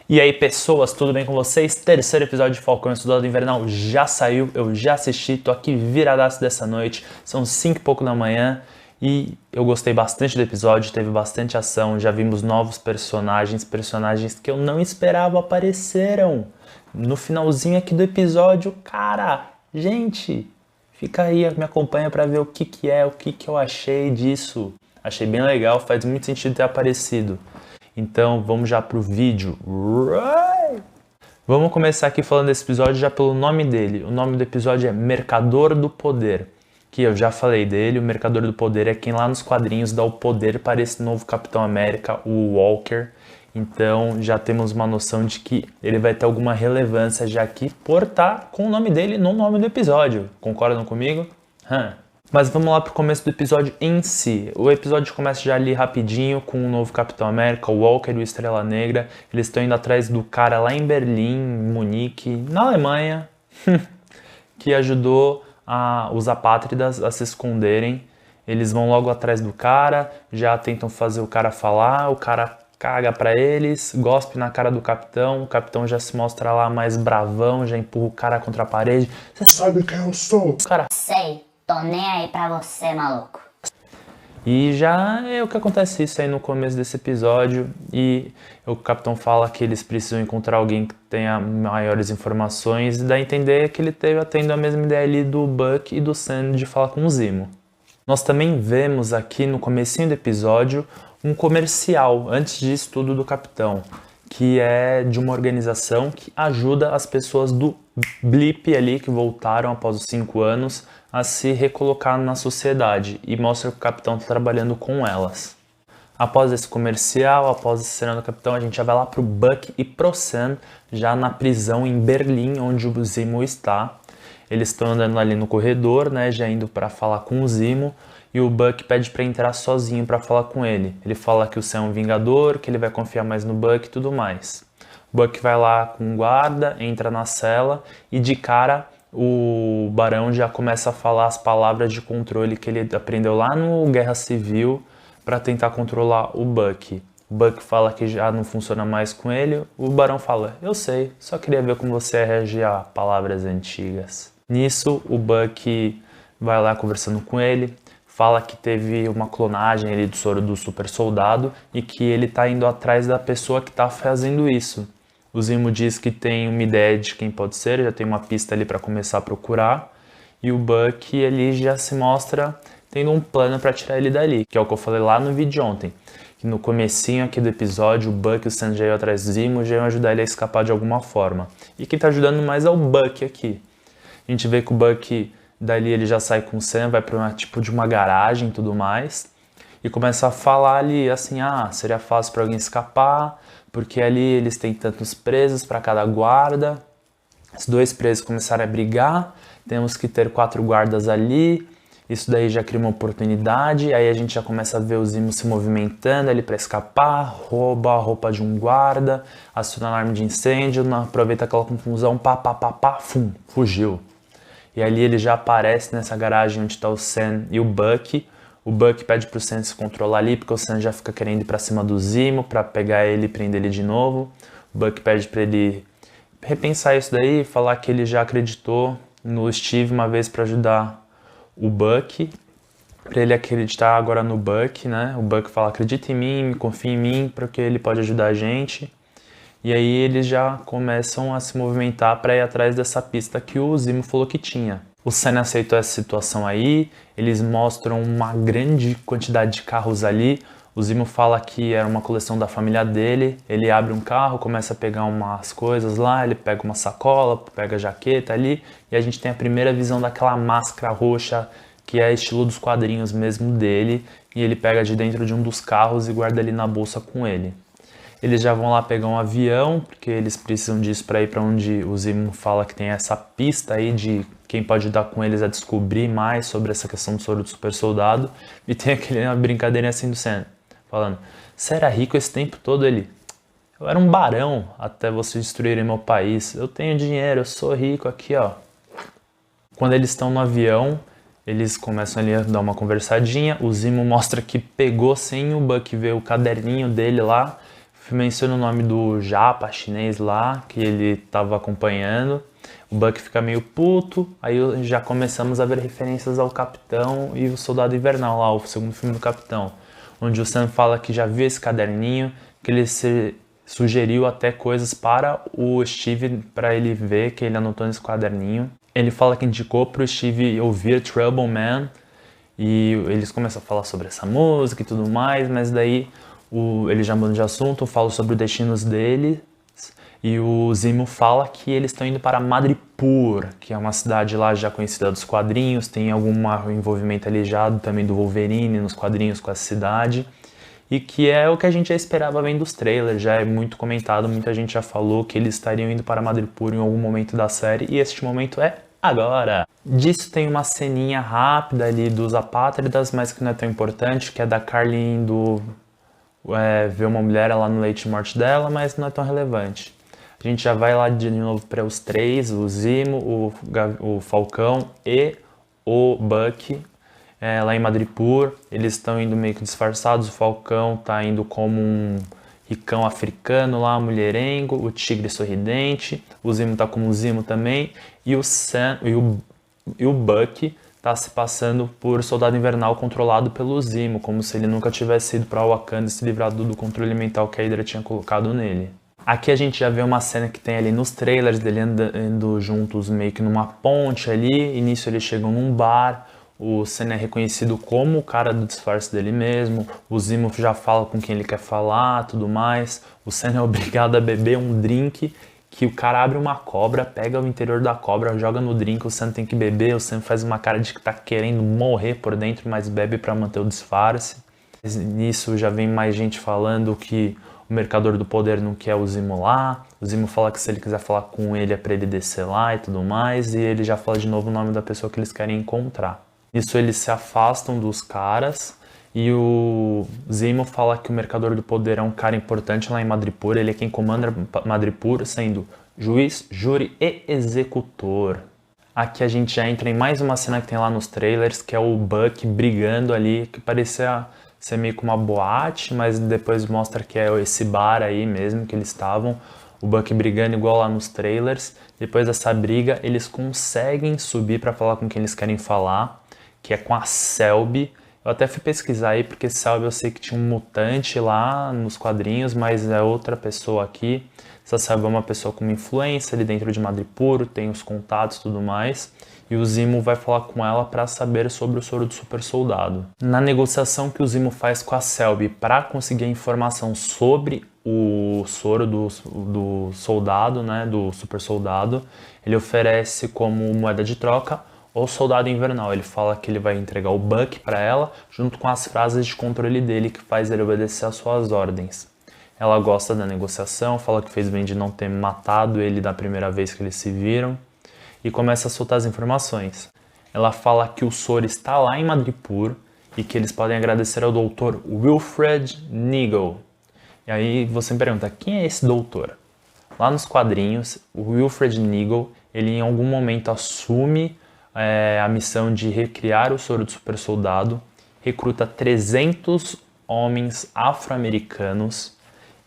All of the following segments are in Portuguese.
E aí pessoas, tudo bem com vocês? Terceiro episódio de Falcão e o Soldado Invernal já saiu, eu já assisti, tô aqui viradaço dessa noite, são 5 e pouco da manhã e eu gostei bastante do episódio, teve bastante ação, já vimos novos personagens que eu não esperava apareceram. No finalzinho aqui do episódio, cara, gente, fica aí, me acompanha pra ver o que eu achei disso. Achei bem legal, faz muito sentido ter aparecido. Então vamos já pro vídeo. Vamos começar aqui falando desse episódio já pelo nome dele. O nome do episódio é Mercador do Poder, que eu já falei dele. O Mercador do Poder é quem lá nos quadrinhos dá o poder para esse novo Capitão América, o Walker. Então já temos uma noção de que ele vai ter alguma relevância já aqui por estar com o nome dele no nome do episódio. Concordam comigo? Mas vamos lá pro começo do episódio em si. O episódio começa já ali rapidinho com o novo Capitão América, o Walker e o Estrela Negra. Eles estão indo atrás do cara lá em Berlim, em Munique, na Alemanha, que ajudou os apátridas a se esconderem. Eles vão logo atrás do cara, já tentam fazer o cara falar, o cara caga pra eles, gospe na cara do capitão, o capitão já se mostra lá mais bravão, já empurra o cara contra a parede. Você sabe quem eu sou? O cara... Sei, tô nem aí pra você, maluco. E já é o que acontece isso aí no começo desse episódio e o capitão fala que eles precisam encontrar alguém que tenha maiores informações e dá a entender que ele tendo a mesma ideia ali do Buck e do Sam de falar com o Zemo. Nós também vemos aqui no comecinho do episódio um comercial, antes disso tudo, do capitão, que é de uma organização que ajuda as pessoas do blip ali, que voltaram após os 5 anos, a se recolocar na sociedade, e mostra que o capitão está trabalhando com elas. Após esse comercial, após essa cena do capitão, a gente já vai lá pro Buck e pro Sam, já na prisão em Berlim, onde o Zemo está. Eles estão andando ali no corredor, né, já indo para falar com o Zemo, e o Buck pede para entrar sozinho para falar com ele. Ele fala que o Sam é um vingador, que ele vai confiar mais no Buck e tudo mais. O Buck vai lá com o guarda, entra na cela e de cara o Barão já começa a falar as palavras de controle que ele aprendeu lá no Guerra Civil para tentar controlar o Buck. O Buck fala que já não funciona mais com ele. O Barão fala, eu sei, só queria ver como você reage a palavras antigas. Nisso, o Buck vai lá conversando com ele, fala que teve uma clonagem ali do soro do super soldado e que ele tá indo atrás da pessoa que tá fazendo isso. O Zemo diz que tem uma ideia de quem pode ser, já tem uma pista ali para começar a procurar. E o Buck ali já se mostra tendo um plano para tirar ele dali, que é o que eu falei lá no vídeo de ontem. Que no comecinho aqui do episódio, o Buck e o Sam já iam atrás do Zemo, já iam ajudar ele a escapar de alguma forma. E quem tá ajudando mais é o Buck aqui. A gente vê que o Buck, dali ele já sai com o Sam, vai para tipo de uma garagem e tudo mais. E começa a falar ali assim, seria fácil para alguém escapar, porque ali eles têm tantos presos para cada guarda. Os 2 presos começaram a brigar, temos que ter 4 guardas ali. Isso daí já cria uma oportunidade, aí a gente já começa a ver o Zemo se movimentando ali para escapar, rouba a roupa de um guarda, aciona alarme de incêndio, aproveita aquela confusão, fugiu. E ali ele já aparece nessa garagem onde está o Sam e o Buck. O Buck pede pro Sam se controlar ali, porque o Sam já fica querendo ir pra cima do Zemo, pra pegar ele e prender ele de novo. O Buck pede pra ele repensar isso daí, falar que ele já acreditou no Steve uma vez pra ajudar o Buck, pra ele acreditar agora no Buck, né? O Buck fala, acredita em mim, confia em mim, porque ele pode ajudar a gente. E aí eles já começam a se movimentar para ir atrás dessa pista que o Zemo falou que tinha. O Sam aceitou essa situação aí, eles mostram uma grande quantidade de carros ali. O Zemo fala que era uma coleção da família dele, ele abre um carro, começa a pegar umas coisas lá, ele pega uma sacola, pega a jaqueta ali, e a gente tem a primeira visão daquela máscara roxa, que é estilo dos quadrinhos mesmo dele, e ele pega de dentro de um dos carros e guarda ali na bolsa com ele. Eles já vão lá pegar um avião, porque eles precisam disso para ir para onde o Zemo fala que tem essa pista aí de quem pode ajudar com eles a descobrir mais sobre essa questão do soro do super soldado. E tem aquela brincadeirinha assim do Sam, falando, você era rico esse tempo todo? Ele, eu era um barão até vocês destruírem meu país, eu tenho dinheiro, eu sou rico aqui, ó. Quando eles estão no avião, eles começam ali a dar uma conversadinha, o Zemo mostra que pegou sem o Buck ver o caderninho dele lá, menciona o nome do japa chinês lá, que ele estava acompanhando. O Buck fica meio puto, aí já começamos a ver referências ao Capitão e o Soldado Invernal lá, o segundo filme do Capitão, onde o Sam fala que já viu esse caderninho, que ele sugeriu até coisas para o Steve, para ele ver que ele anotou nesse caderninho. Ele fala que indicou para o Steve ouvir Trouble Man, e eles começam a falar sobre essa música e tudo mais, mas daí ele já muda de assunto, fala sobre os destinos dele, e o Zimo fala que eles estão indo para Madripoor, que é uma cidade lá já conhecida dos quadrinhos, tem algum envolvimento ali já também do Wolverine nos quadrinhos com essa cidade, e que é o que a gente já esperava vendo dos trailers, já é muito comentado, muita gente já falou que eles estariam indo para Madripoor em algum momento da série, e este momento é agora. Disso tem uma ceninha rápida ali dos apátridas, mas que não é tão importante, que é da Carly indo ver uma mulher lá no leito de morte dela, mas não é tão relevante. A gente já vai lá de novo para os três, o Zimo, o Falcão e o Buck, lá em Madripoor. Eles estão indo meio que disfarçados, o Falcão tá indo como um ricão africano lá, mulherengo, o tigre sorridente, o Zimo tá como o Zimo também, e o Sam e o Buck tá se passando por soldado invernal controlado pelo Zimo, como se ele nunca tivesse ido para Wakanda e se livrado do controle mental que a Hydra tinha colocado nele. Aqui a gente já vê uma cena que tem ali nos trailers dele andando juntos meio que numa ponte ali, início eles chegam num bar, o Sam é reconhecido como o cara do disfarce dele mesmo, o Zimo já fala com quem ele quer falar, tudo mais, o Sam é obrigado a beber um drink, que o cara abre uma cobra, pega o interior da cobra, joga no drink, o Sam tem que beber, o Sam faz uma cara de que tá querendo morrer por dentro, mas bebe para manter o disfarce. Nisso já vem mais gente falando que o Mercador do Poder não quer o Zimo lá, o Zimo fala que se ele quiser falar com ele é pra ele descer lá e tudo mais, e ele já fala de novo o nome da pessoa que eles querem encontrar. Nisso eles se afastam dos caras, e o Zimo fala que o Mercador do Poder é um cara importante lá em Madripoor, ele é quem comanda Madripoor, sendo juiz, júri e executor. Aqui a gente já entra em mais uma cena que tem lá nos trailers, que é o Buck brigando ali, que parecia ser meio que uma boate, mas depois mostra que é esse bar aí mesmo que eles estavam. O Buck brigando igual lá nos trailers. Depois dessa briga, eles conseguem subir para falar com quem eles querem falar, que é com a Selby. Eu até fui pesquisar aí, porque Selby eu sei que tinha um mutante lá nos quadrinhos, mas é outra pessoa aqui. Essa Selby é uma pessoa com uma influência ali dentro de Madripoor, tem os contatos e tudo mais. E o Zimo vai falar com ela para saber sobre o soro do super soldado. Na negociação que o Zimo faz com a Selby para conseguir a informação sobre o soro do soldado, né, do super soldado, ele oferece como moeda de troca o soldado invernal. Ele fala que ele vai entregar o Buck para ela, junto com as frases de controle dele que faz ele obedecer às suas ordens. Ela gosta da negociação, fala que fez bem de não ter matado ele da primeira vez que eles se viram, e começa a soltar as informações. Ela fala que o soro está lá em Madripoor e que eles podem agradecer ao Dr. Wilfred Nigel. E aí você me pergunta, quem é esse doutor? Lá nos quadrinhos, o Wilfred Nigel, ele em algum momento assume a missão de recriar o soro do super soldado, recruta 300 homens afro-americanos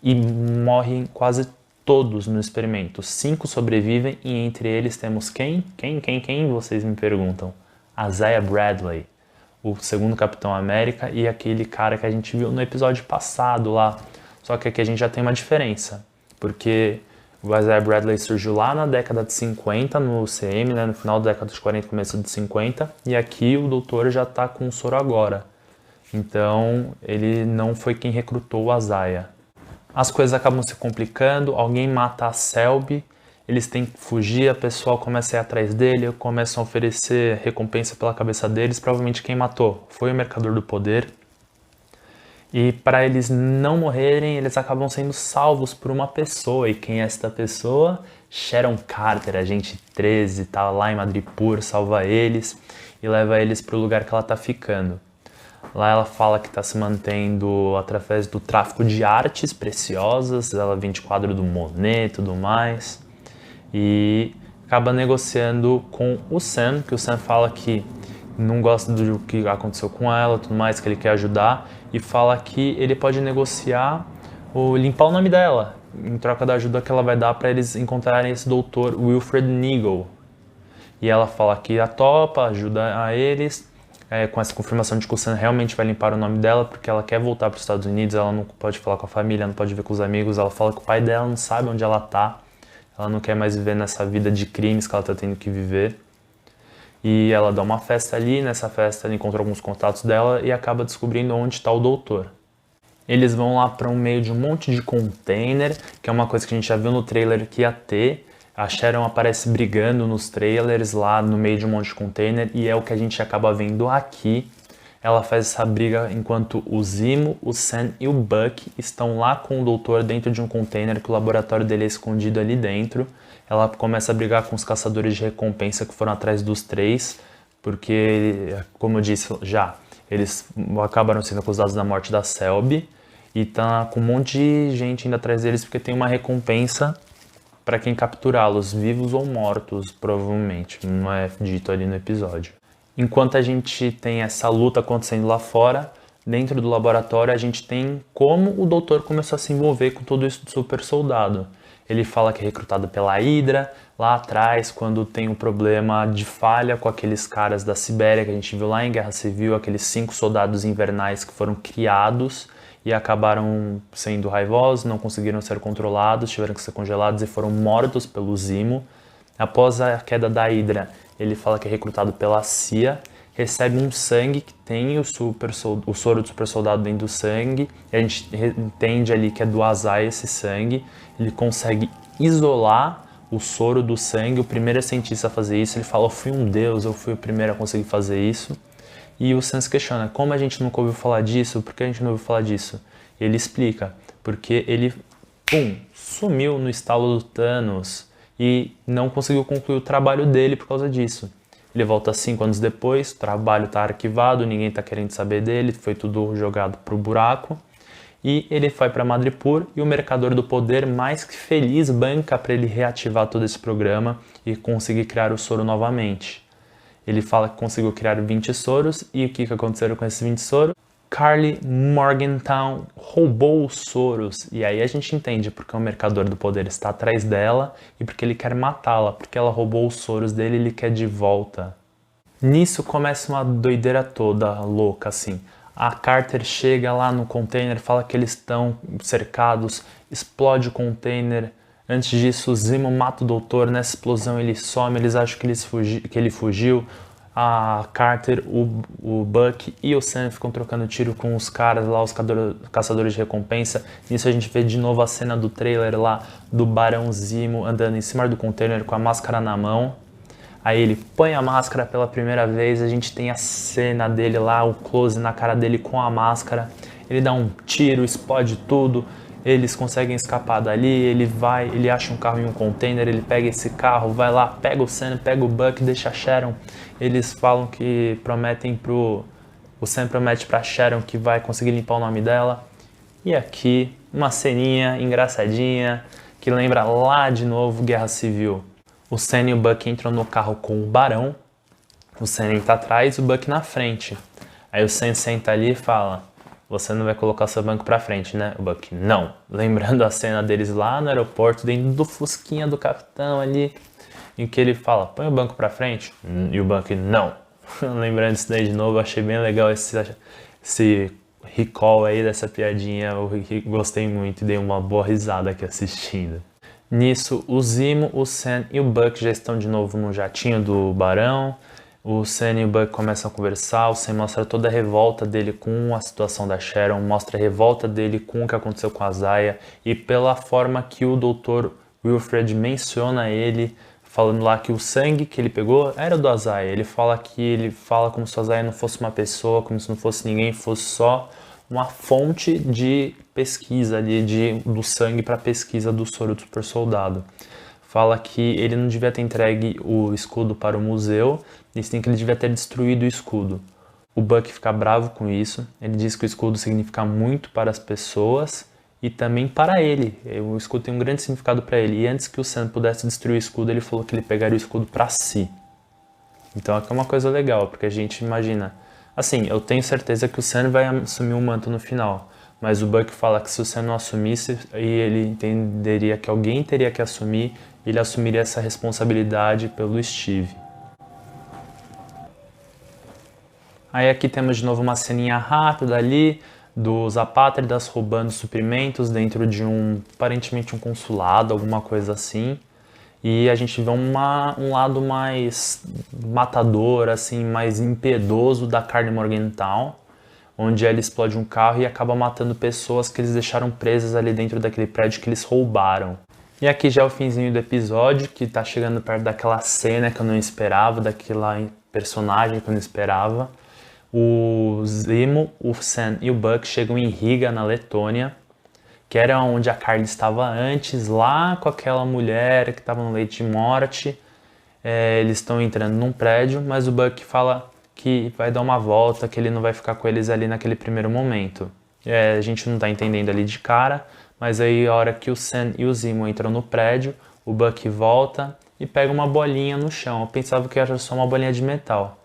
e morrem quase todos no experimento. 5 sobrevivem e entre eles temos quem? Quem? Vocês me perguntam. Isaiah Bradley, o segundo Capitão América e aquele cara que a gente viu no episódio passado lá. Só que aqui a gente já tem uma diferença, porque o Isaiah Bradley surgiu lá na década de 50 no CM, né, no final da década de 40, começo de 50, e aqui o doutor já está com o soro agora. Então ele não foi quem recrutou o Isaiah. As coisas acabam se complicando, alguém mata a Selby, eles têm que fugir, a pessoa começa a ir atrás dele, começam a oferecer recompensa pela cabeça deles, provavelmente quem matou foi o Mercador do Poder. E para eles não morrerem, eles acabam sendo salvos por uma pessoa. E quem é esta pessoa? Sharon Carter, agente 13, tá lá em Madripoor, salva eles e leva eles para o lugar que ela tá ficando. Lá ela fala que está se mantendo através do tráfico de artes preciosas, ela vende quadro do Monet e tudo mais. E acaba negociando com o Sam, que o Sam fala que não gosta do que aconteceu com ela, tudo mais, que ele quer ajudar, e fala que ele pode negociar limpar o nome dela, em troca da ajuda que ela vai dar para eles encontrarem esse doutor Wilfred Nigel. E ela fala que a topa, ajuda a eles, com essa confirmação de que o Sam realmente vai limpar o nome dela, porque ela quer voltar para os Estados Unidos, ela não pode falar com a família, não pode ver com os amigos, ela fala que o pai dela não sabe onde ela tá, ela não quer mais viver nessa vida de crimes que ela tá tendo que viver. E ela dá uma festa ali, nessa festa ela encontra alguns contatos dela e acaba descobrindo onde está o doutor. Eles vão lá para um meio de um monte de container, que é uma coisa que a gente já viu no trailer que ia ter. A Sharon aparece brigando nos trailers lá no meio de um monte de container e é o que a gente acaba vendo aqui. Ela faz essa briga enquanto o Zimo, o Sam e o Buck estão lá com o doutor dentro de um container que o laboratório dele é escondido ali dentro. Ela começa a brigar com os caçadores de recompensa que foram atrás dos três, porque, como eu disse já, eles acabaram sendo acusados da morte da Selby e tá com um monte de gente indo atrás deles porque tem uma recompensa para quem capturá-los, vivos ou mortos, provavelmente, não é dito ali no episódio. Enquanto a gente tem essa luta acontecendo lá fora, dentro do laboratório a gente tem como o doutor começou a se envolver com todo isso do super soldado. Ele fala que é recrutado pela Hydra, lá atrás, quando tem um problema de falha com aqueles caras da Sibéria que a gente viu lá em Guerra Civil, aqueles 5 soldados invernais que foram criados e acabaram sendo raivosos, não conseguiram ser controlados, tiveram que ser congelados e foram mortos pelo Zimo. Após a queda da Hydra, ele fala que é recrutado pela CIA, recebe um sangue que tem o soro do super soldado dentro do sangue, e a gente entende ali que é do Azai esse sangue. Ele consegue isolar o soro do sangue, o primeiro cientista a fazer isso. Ele fala, eu fui um deus, eu fui o primeiro a conseguir fazer isso. E o Sam se questiona, como a gente nunca ouviu falar disso? Por que a gente não ouviu falar disso? E ele explica, porque ele, sumiu no estalo do Thanos e não conseguiu concluir o trabalho dele por causa disso. Ele volta 5 anos depois, o trabalho está arquivado, ninguém está querendo saber dele, foi tudo jogado pro buraco. E ele vai para Madripoor e o Mercador do Poder, mais que feliz, banca para ele reativar todo esse programa e conseguir criar o soro novamente. Ele fala que conseguiu criar 20 soros e o que aconteceu com esses 20 soros? Karli Morgenthau roubou os soros e aí a gente entende porque o Mercador do Poder está atrás dela e porque ele quer matá-la, porque ela roubou os soros dele e ele quer de volta. Nisso começa uma doideira toda louca assim. A Carter chega lá no container, fala que eles estão cercados, explode o container. Antes disso, o Zimo mata o doutor, nessa explosão ele some, eles acham que ele fugiu. A Carter, o Buck e o Sam ficam trocando tiro com os caras lá, os caçadores de recompensa. Nisso a gente vê de novo a cena do trailer lá do Barão Zimo andando em cima do container com a máscara na mão. Aí ele põe a máscara pela primeira vez, a gente tem a cena dele lá, o close na cara dele com a máscara. Ele dá um tiro, explode tudo, eles conseguem escapar dali, ele acha um carro em um container, ele pega esse carro, vai lá, pega o Sam, pega o Buck, deixa a Sharon. Eles falam que o Sam promete pra Sharon que vai conseguir limpar o nome dela. E aqui, uma ceninha engraçadinha, que lembra lá de novo Guerra Civil. O Sam e o Buck entram no carro com o Barão, o Sam tá atrás e o Buck na frente. Aí o Sam senta ali e fala, você não vai colocar seu banco pra frente, né? O Buck, não. Lembrando a cena deles lá no aeroporto, dentro do fusquinha do capitão ali, em que ele fala, põe o banco pra frente. E o Buck, não. Lembrando isso daí de novo, eu achei bem legal esse recall aí dessa piadinha, eu gostei muito e dei uma boa risada aqui assistindo. Nisso, o Zimo, o Sam e o Buck já estão de novo no jatinho do Barão. O Sam e o Buck começam a conversar, o Sam mostra toda a revolta dele com a situação da Sharon, mostra a revolta dele com o que aconteceu com a Zaya e pela forma que o Dr. Wilfred menciona ele, falando lá que o sangue que ele pegou era do Azai. Ele fala como se o Azai não fosse uma pessoa, como se não fosse ninguém, fosse só uma fonte de pesquisa ali, do sangue para pesquisa do soro do super soldado. Fala que ele não devia ter entregue o escudo para o museu, e sim que ele devia ter destruído o escudo. O Buck fica bravo com isso, ele diz que o escudo significa muito para as pessoas e também para ele. O escudo tem um grande significado para ele, e antes que o Sam pudesse destruir o escudo, ele falou que ele pegaria o escudo para si. Então aqui é uma coisa legal, porque a gente imagina... Assim, eu tenho certeza que o Sam vai assumir o manto no final, mas o Buck fala que se você não assumisse, aí ele entenderia que alguém teria que assumir, e ele assumiria essa responsabilidade pelo Steve. Aí aqui temos de novo uma ceninha rápida ali, dos apátridas roubando suprimentos dentro de aparentemente um consulado, alguma coisa assim. E a gente vê um lado mais matador, assim, mais impiedoso da Carly Morgenthau, onde ela explode um carro e acaba matando pessoas que eles deixaram presas ali dentro daquele prédio que eles roubaram. E aqui já é o finzinho do episódio, que tá chegando perto daquela cena que eu não esperava, daquela personagem que eu não esperava. O Zemo, o Sam e o Buck chegam em Riga, na Letônia, que era onde a Carly estava antes, lá com aquela mulher que estava no leito de morte. Eles estão entrando num prédio, mas o Buck fala que vai dar uma volta, que ele não vai ficar com eles ali naquele primeiro momento. A gente não está entendendo ali de cara, mas aí a hora que o Sam e o Zemo entram no prédio, o Buck volta e pega uma bolinha no chão. Eu pensava que era só uma bolinha de metal.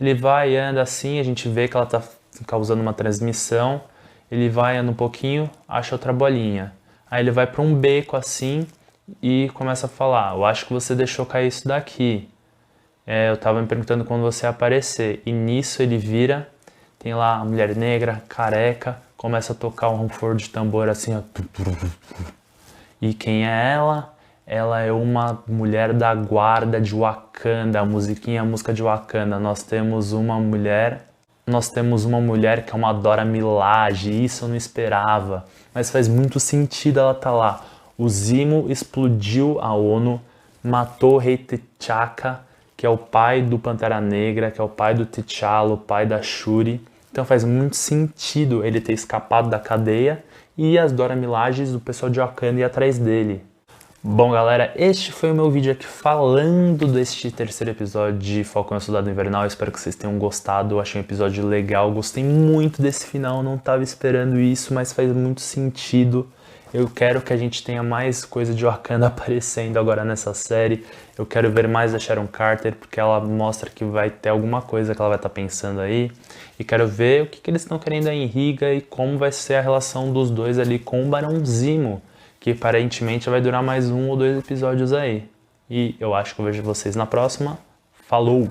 Ele vai e anda assim, a gente vê que ela está causando uma transmissão. Ele vai, anda um pouquinho, acha outra bolinha. Aí ele vai para um beco assim e começa a falar: eu acho que você deixou cair isso daqui. Eu tava me perguntando quando você ia aparecer. E nisso ele vira, tem lá a mulher negra, careca, começa a tocar um ranfor de tambor assim, ó. E quem é ela? Ela é uma mulher da guarda de Wakanda, a música de Wakanda. Nós temos uma mulher que é uma Dora Milaje, isso eu não esperava. Mas faz muito sentido ela estar lá. O Zemo explodiu a ONU, matou o rei T'Chaka, que é o pai do Pantera Negra, que é o pai do T'Challa, o pai da Shuri. Então faz muito sentido ele ter escapado da cadeia e as Dora Milajes do pessoal de Wakanda ir atrás dele. Bom, galera, este foi o meu vídeo aqui falando deste terceiro episódio de Falcão e o Soldado Invernal. Eu espero que vocês tenham gostado. Eu achei um episódio legal, gostei muito desse final, não estava esperando isso, mas faz muito sentido. Eu quero que a gente tenha mais coisa de Wakanda aparecendo agora nessa série. Eu quero ver mais da Sharon Carter, porque ela mostra que vai ter alguma coisa que ela vai estar pensando aí. E quero ver o que eles estão querendo aí em Riga e como vai ser a relação dos dois ali com o Barão Zemo, que aparentemente vai durar mais 1 ou 2 episódios aí. E eu acho que eu vejo vocês na próxima. Falou!